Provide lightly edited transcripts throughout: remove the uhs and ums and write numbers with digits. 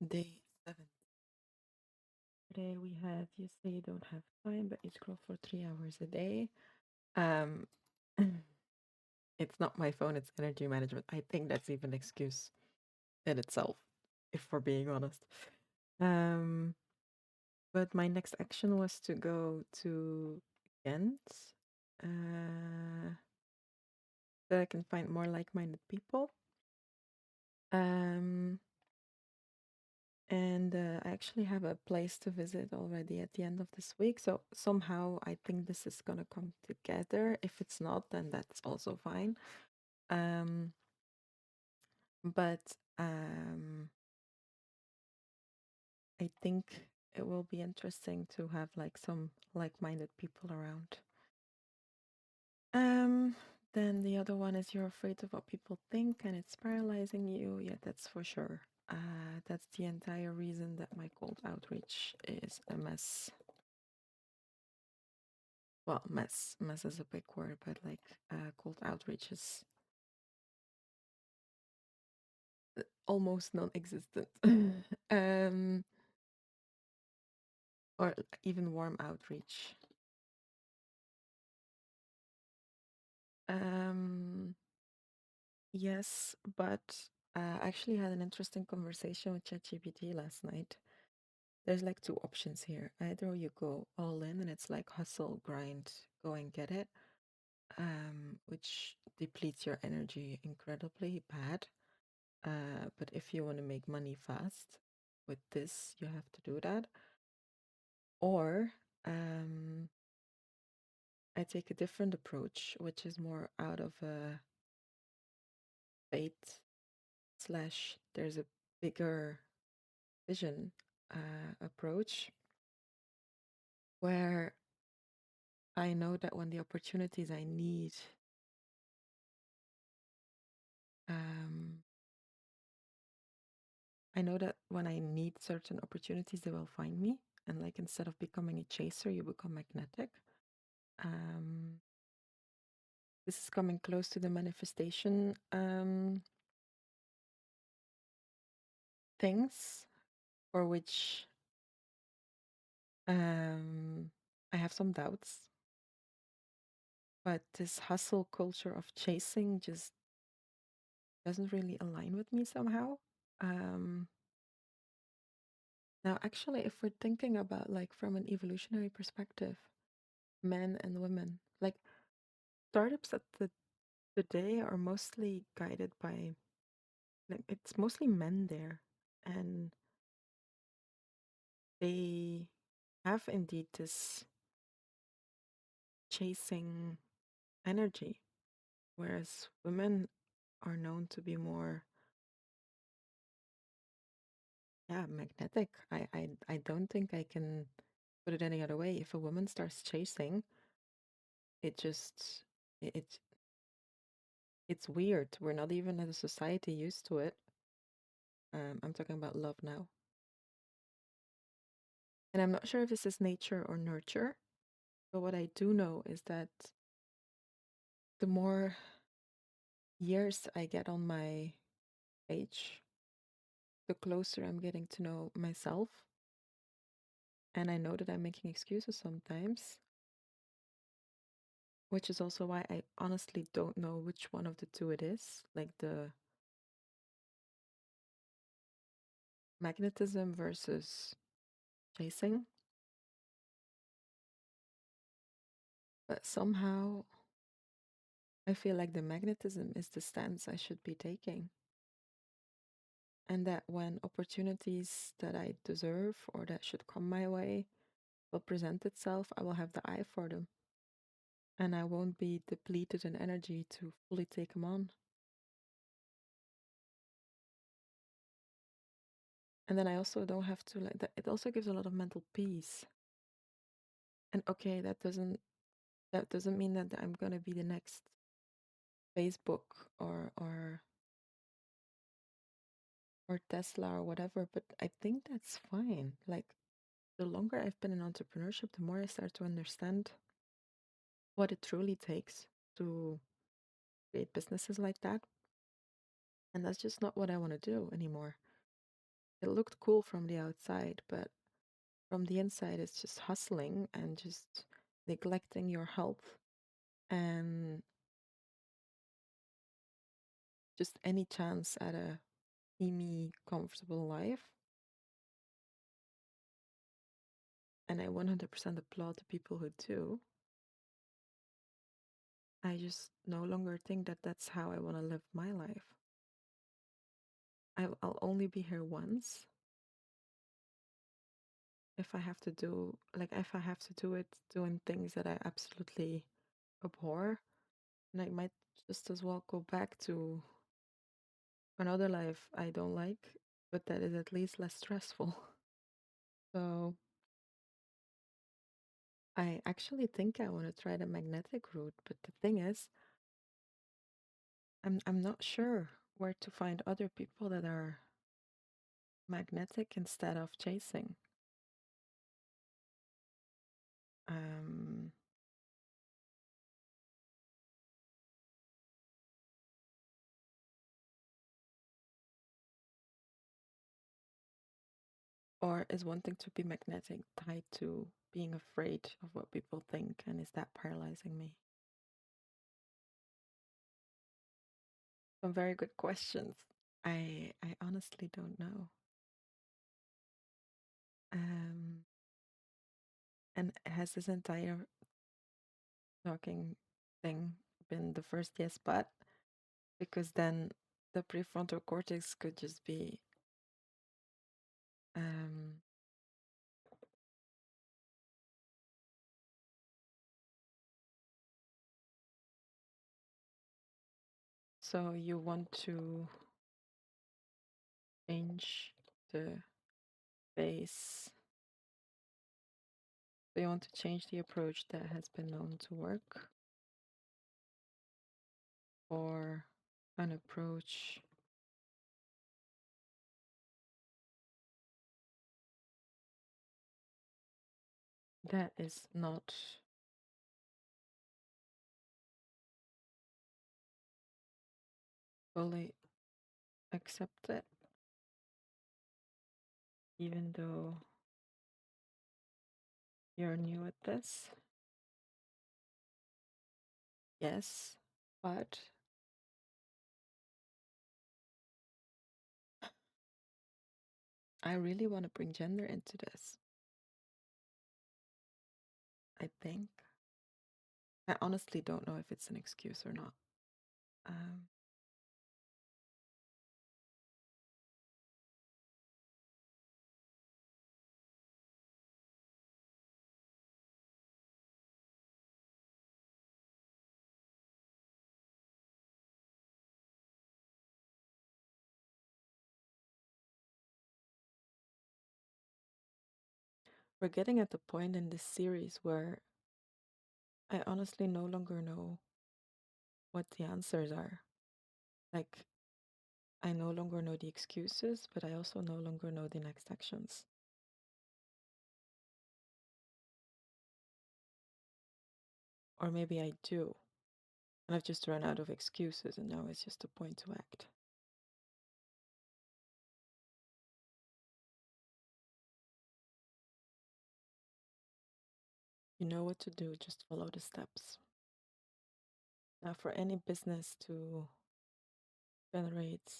Day 7. Today we have you say you don't have time, but you scroll for 3 hours a day. Um, it's not my phone, it's energy management. I think that's even an excuse in itself, if we're being honest. Um, but my next action was to go to Ghent, that I can find more like-minded people. Um, and I actually have a place to visit already at the end of this week. So somehow I think this is gonna come together. If it's not, then that's also fine. Um, but I think it will be interesting to have like some like-minded people around. Um, then the other one is you're afraid of what people think and it's paralyzing you. Yeah, that's for sure. That's the entire reason that my cold outreach is a mess. Well, mess is a big word, but like cold outreach is almost non-existent. um, or even warm outreach. Um, yes, but I actually had an interesting conversation with ChatGPT last night. There's like two options here. Either you go all in and it's like hustle, grind, go and get it, which depletes your energy incredibly bad. But if you want to make money fast with this, you have to do that. Or I take a different approach, which is more out of a faith slash there's a bigger vision approach where I know that when the opportunities I need, um, I know that when I need certain opportunities, they will find me. And like instead of becoming a chaser, you become magnetic. Um, this is coming close to the manifestation things for which I have some doubts. But this hustle culture of chasing just doesn't really align with me somehow. Um, Now, actually, if we're thinking about like from an evolutionary perspective, men and women, like startups at the day are mostly guided by like it's mostly men there, and they have indeed this chasing energy, whereas women are known to be more, yeah, magnetic. I don't think I can put it any other way. If a woman starts chasing, it just it it's weird. We're not even as a society used to it. I'm talking about love now. And I'm not sure if this is nature or nurture, but what I do know is that the more years I get on my age, the closer I'm getting to know myself. And I know that I'm making excuses sometimes, which is also why I honestly don't know which one of the two it is, like the magnetism versus chasing. But somehow I feel like the magnetism is the stance I should be taking. And that when opportunities that I deserve or that should come my way will present itself, I will have the eye for them. And I won't be depleted in energy to fully take them on. And then I also don't have to like that. It also gives a lot of mental peace. And okay, that doesn't mean that I'm gonna be the next Facebook or Tesla or whatever, but I think that's fine. Like the longer I've been in entrepreneurship, the more I start to understand what it truly takes to create businesses like that. And that's just not what I want to do anymore. it looked cool from the outside, but from the inside, it's just hustling and just neglecting your health and just any chance at a steamy, comfortable life. And I 100% applaud the people who do. I just no longer think that that's how I want to live my life. I'll only be here once. If I have to do, like, if I have to do it doing things that I absolutely abhor, and I might just as well go back to another life I don't like, but that is at least less stressful. So I actually think I want to try the magnetic route, but the thing is, I'm not sure where to find other people that are magnetic instead of chasing. Um, or is wanting to be magnetic tied to being afraid of what people think, and is that paralyzing me? Some very good questions. I honestly don't know. Um, and has this entire talking thing been the first yes, but because then the prefrontal cortex could just be um, so you want to change the base. So you want to change the approach that has been known to work, or an approach that is not fully accepted, even though you're new at this. Yes, but I really want to bring gender into this. I think. I honestly don't know if it's an excuse or not. Um, we're getting at the point in this series where I honestly no longer know what the answers are. Like, I no longer know the excuses, but I also no longer know the next actions. Or maybe I do, and I've just run out of excuses, and now it's just a point to act. You know what to do, just follow the steps. Now, for any business to generate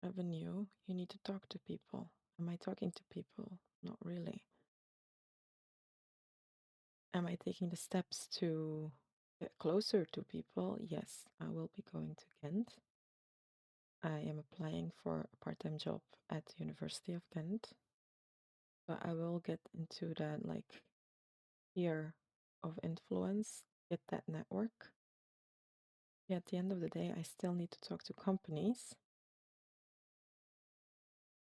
revenue, you need to talk to people. Am I talking to people? Not really. Am I taking the steps to get closer to people? Yes, I will be going to Ghent. I am applying for a part-time job at the University of Ghent. But I will get into that like sphere of influence, get that network. Yeah, at the end of the day, I still need to talk to companies.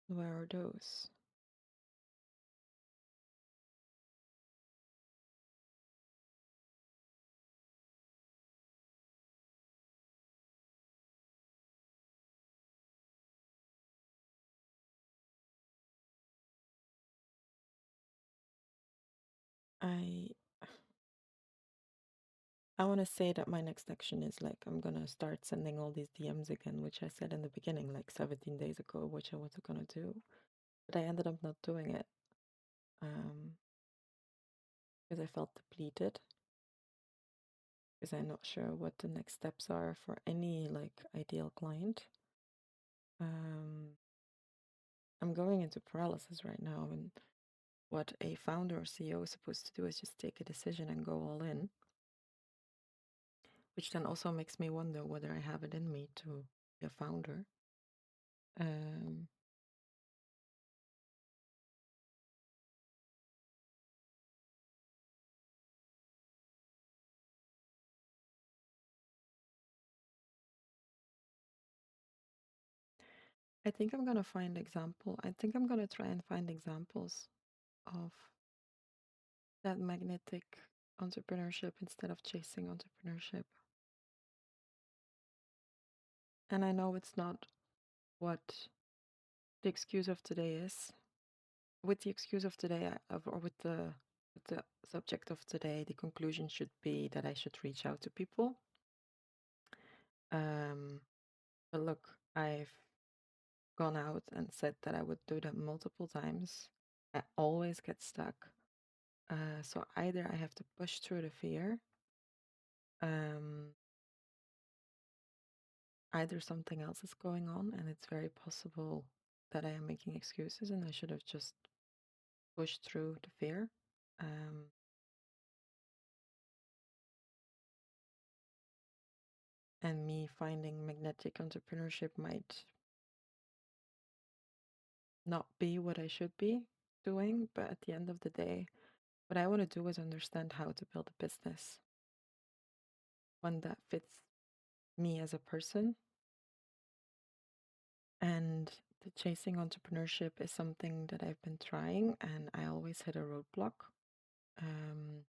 Where are those? I I want to say that my next action is like I'm gonna start sending all these DMs again, which I said in the beginning, like 17 days ago, which I wasn't gonna do. but I ended up not doing it um, because I felt depleted, because I'm not sure what the next steps are for any like ideal client. Um, I'm going into paralysis right now, and what a founder or CEO is supposed to do is just take a decision and go all in, which then also makes me wonder whether I have it in me to be a founder. Um, I think I'm gonna find example. I think I'm gonna try and find examples of that magnetic entrepreneurship instead of chasing entrepreneurship. And I know it's not what the excuse of today is. With the excuse of today, or with the subject of today, the conclusion should be that I should reach out to people. Um, but look, I've gone out and said that I would do that multiple times. I always get stuck. So either I have to push through the fear, um, either something else is going on, and it's very possible that I am making excuses and I should have just pushed through the fear. Um, and me finding magnetic entrepreneurship might not be what I should be doing, but at the end of the day, what I want to do is understand how to build a business, one that fits me as a person. And the chasing entrepreneurship is something that I've been trying, and I always hit a roadblock. And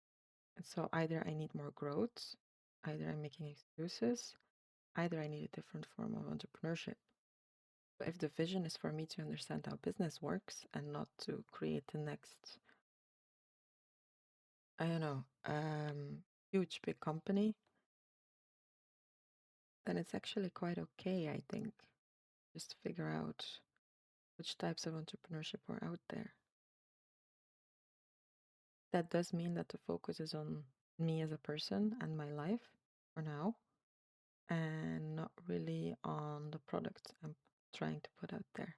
so either I need more growth, either I'm making excuses, either I need a different form of entrepreneurship. But if the vision is for me to understand how business works and not to create the next, I don't know, huge big company, then it's actually quite okay, I think, just to figure out which types of entrepreneurship are out there. That does mean that the focus is on me as a person and my life for now, and not really on the product I'm trying to put out there.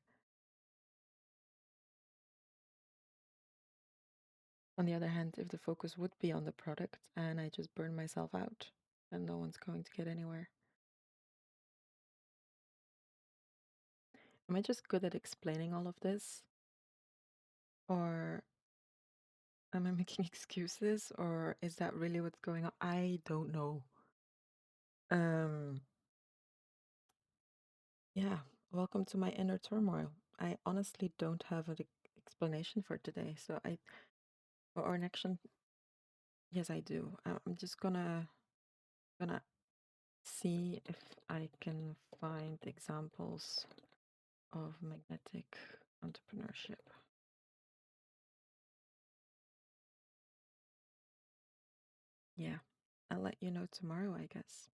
On the other hand, if the focus would be on the product and I just burn myself out, then no one's going to get anywhere. Am I just good at explaining all of this? Or am I making excuses? Or is that really what's going on? I don't know. Um, yeah, welcome to my inner turmoil. I honestly don't have an explanation for today. So or an action. Yes, I do. I'm just gonna see if I can find examples of magnetic entrepreneurship. Yeah, I'll let you know tomorrow, I guess.